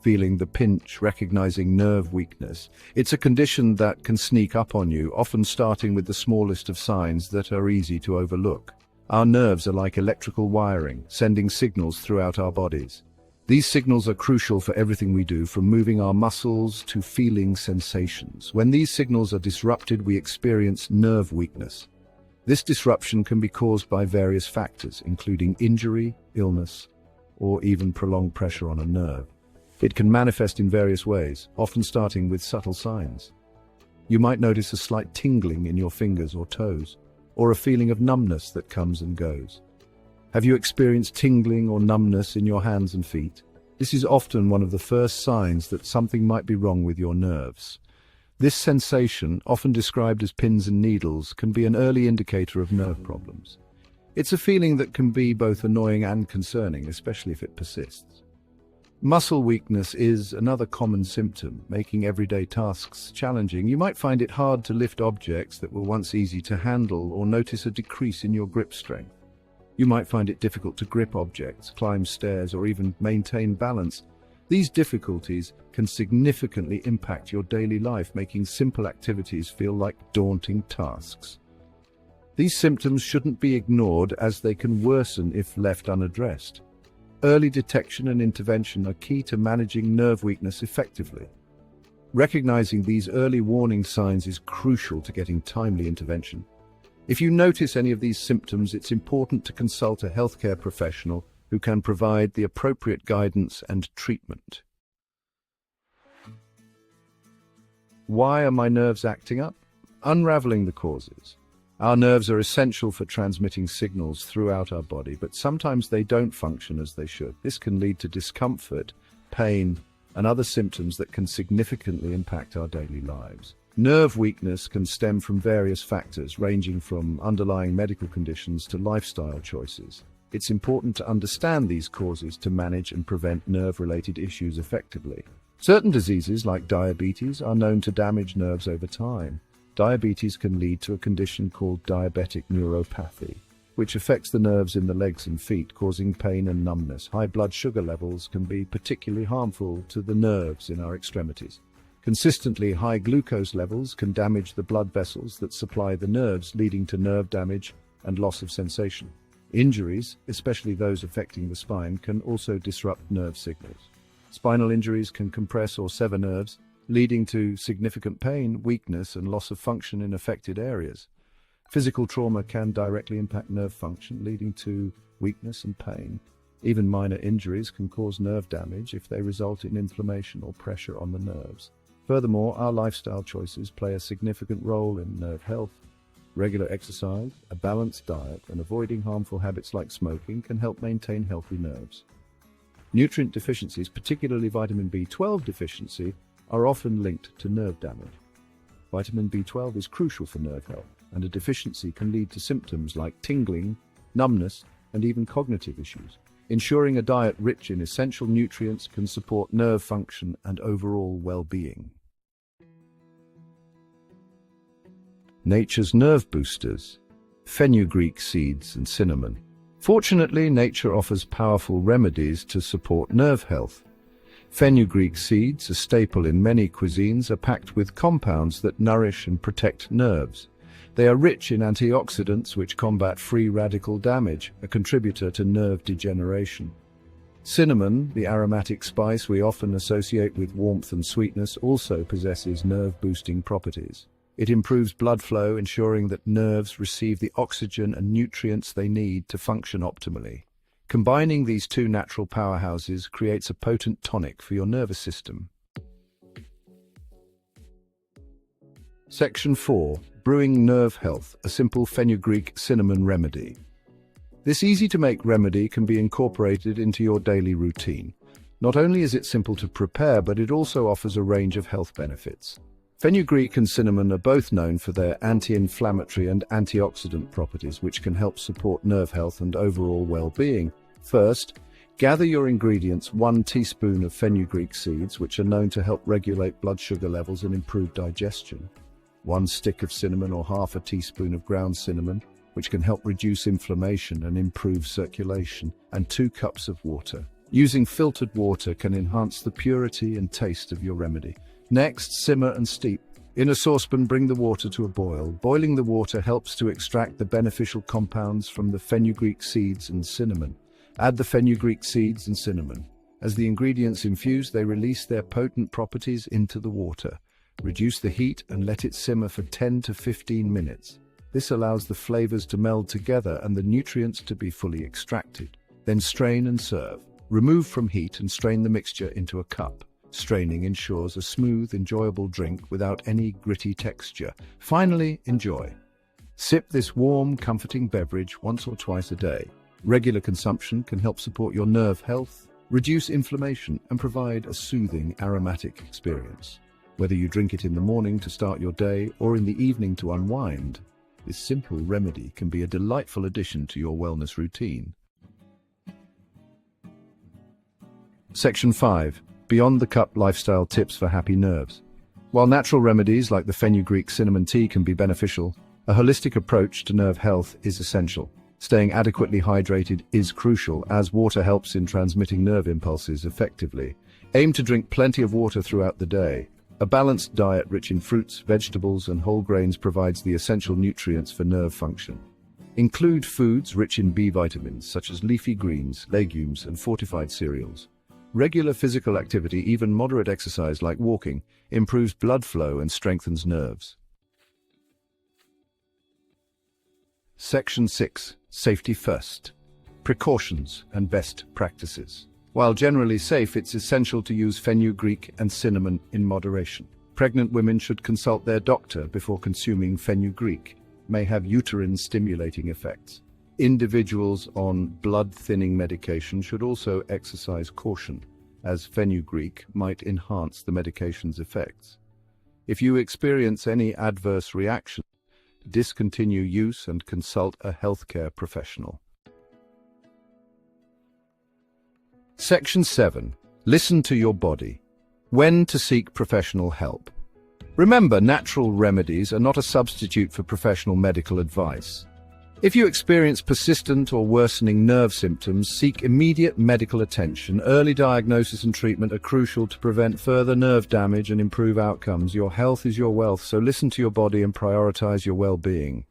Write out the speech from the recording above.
feeling the pinch, recognizing nerve weakness. It's a condition that can sneak up on you, often starting with the smallest of signs that are easy to overlook. Our nerves are like electrical wiring, sending signals throughout our bodies. These signals are crucial for everything we do, from moving our muscles to feeling sensations. When these signals are disrupted, we experience nerve weakness. This disruption can be caused by various factors, including injury, illness, or even prolonged pressure on a nerve. It can manifest in various ways, often starting with subtle signs. You might notice a slight tingling in your fingers or toes, or a feeling of numbness that comes and goes. Have you experienced tingling or numbness in your hands and feet? This is often one of the first signs that something might be wrong with your nerves. This sensation, often described as pins and needles, can be an early indicator of nerve problems. It's a feeling that can be both annoying and concerning, especially if it persists. Muscle weakness is another common symptom, making everyday tasks challenging. You might find it hard to lift objects that were once easy to handle, or notice a decrease in your grip strength. You might find it difficult to grip objects, climb stairs, or even maintain balance. These difficulties can significantly impact your daily life, making simple activities feel like daunting tasks. These symptoms shouldn't be ignored, as they can worsen if left unaddressed. Early detection and intervention are key to managing nerve weakness effectively. Recognizing these early warning signs is crucial to getting timely intervention. If you notice any of these symptoms, it's important to consult a healthcare professional who can provide the appropriate guidance and treatment. Why are my nerves acting up? Unraveling the causes. Our nerves are essential for transmitting signals throughout our body, but sometimes they don't function as they should. This can lead to discomfort, pain, and other symptoms that can significantly impact our daily lives. Nerve weakness can stem from various factors, ranging from underlying medical conditions to lifestyle choices. It's important to understand these causes to manage and prevent nerve-related issues effectively. Certain diseases, like diabetes, are known to damage nerves over time. Diabetes can lead to a condition called diabetic neuropathy, which affects the nerves in the legs and feet, causing pain and numbness. High blood sugar levels can be particularly harmful to the nerves in our extremities. Consistently high glucose levels can damage the blood vessels that supply the nerves, leading to nerve damage and loss of sensation. Injuries, especially those affecting the spine, can also disrupt nerve signals. Spinal injuries can compress or sever nerves, leading to significant pain, weakness, and loss of function in affected areas. Physical trauma can directly impact nerve function, leading to weakness and pain. Even minor injuries can cause nerve damage if they result in inflammation or pressure on the nerves. Furthermore, our lifestyle choices play a significant role in nerve health. Regular exercise, a balanced diet, and avoiding harmful habits like smoking can help maintain healthy nerves. Nutrient deficiencies, particularly vitamin B12 deficiency, are often linked to nerve damage. Vitamin B12 is crucial for nerve health, and a deficiency can lead to symptoms like tingling, numbness, and even cognitive issues. Ensuring a diet rich in essential nutrients can support nerve function and overall well-being. Nature's nerve boosters: fenugreek seeds and cinnamon. Fortunately, nature offers powerful remedies to support nerve health. Fenugreek seeds, a staple in many cuisines, are packed with compounds that nourish and protect nerves. They are rich in antioxidants which combat free radical damage, a contributor to nerve degeneration. Cinnamon, the aromatic spice we often associate with warmth and sweetness, also possesses nerve-boosting properties. It improves blood flow, ensuring that nerves receive the oxygen and nutrients they need to function optimally. Combining these two natural powerhouses creates a potent tonic for your nervous system. Section 4. Brewing Nerve Health, a simple fenugreek cinnamon remedy. This easy-to-make remedy can be incorporated into your daily routine. Not only is it simple to prepare, but it also offers a range of health benefits. Fenugreek and cinnamon are both known for their anti-inflammatory and antioxidant properties, which can help support nerve health and overall well-being. First, gather your ingredients: 1 teaspoon of fenugreek seeds, which are known to help regulate blood sugar levels and improve digestion. 1 stick of cinnamon or half a teaspoon of ground cinnamon, which can help reduce inflammation and improve circulation. And 2 cups of water. Using filtered water can enhance the purity and taste of your remedy. Next, simmer and steep. In a saucepan, bring the water to a boil. Boiling the water helps to extract the beneficial compounds from the fenugreek seeds and cinnamon. Add the fenugreek seeds and cinnamon. As the ingredients infuse, they release their potent properties into the water. Reduce the heat and let it simmer for 10 to 15 minutes. This allows the flavors to meld together and the nutrients to be fully extracted. Then strain and serve. Remove from heat and strain the mixture into a cup. Straining ensures a smooth, enjoyable drink without any gritty texture. Finally, enjoy. Sip this warm, comforting beverage once or twice a day. Regular consumption can help support your nerve health, reduce inflammation, and provide a soothing, aromatic experience. Whether you drink it in the morning to start your day or in the evening to unwind, this simple remedy can be a delightful addition to your wellness routine. Section 5. Beyond the Cup Lifestyle Tips for Happy Nerves. While natural remedies like the fenugreek cinnamon tea can be beneficial, a holistic approach to nerve health is essential. Staying adequately hydrated is crucial, as water helps in transmitting nerve impulses effectively. Aim to drink plenty of water throughout the day. A balanced diet rich in fruits, vegetables, and whole grains provides the essential nutrients for nerve function. Include foods rich in B vitamins, such as leafy greens, legumes, and fortified cereals. Regular physical activity, even moderate exercise like walking, improves blood flow and strengthens nerves. Section 6. Safety First. Precautions and Best Practices. While generally safe, it's essential to use fenugreek and cinnamon in moderation. Pregnant women should consult their doctor before consuming fenugreek. May have uterine-stimulating effects. Individuals on blood-thinning medication should also exercise caution, as fenugreek might enhance the medication's effects. If you experience any adverse reaction, discontinue use and consult a healthcare professional. Section 7. Listen to your body. When to seek professional help. Remember, natural remedies are not a substitute for professional medical advice. If you experience persistent or worsening nerve symptoms, seek immediate medical attention. Early diagnosis and treatment are crucial to prevent further nerve damage and improve outcomes. Your health is your wealth, so listen to your body and prioritize your well-being.